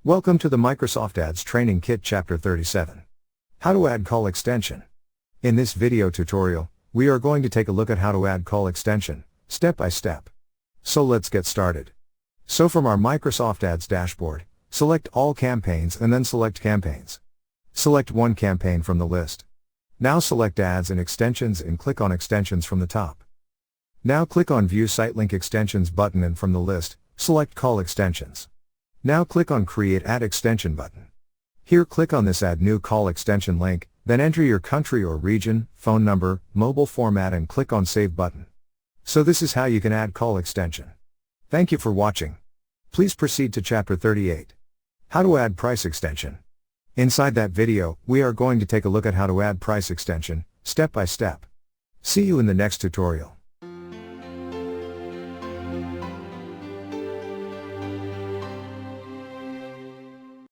Welcome to the Microsoft Ads Training Kit Chapter 37. How to add call extension. In this video tutorial, we are going to take a look at how to add call extension, step by step. So let's get started. So from our Microsoft Ads dashboard, select all campaigns and then select campaigns. Select one campaign from the list. Now select ads and extensions and click on extensions from the top. Now click on View Site Link Extensions button and from the list, select Call Extensions. Now click on Create Ad Extension button. Here click on this Add New Call Extension link, then enter your country or region, phone number, mobile format and click on Save button. So this is how you can add call extension. Thank you for watching. Please proceed to Chapter 38. How to add price extension. Inside that video, we are going to take a look at how to add price extension, step by step. See you in the next tutorial.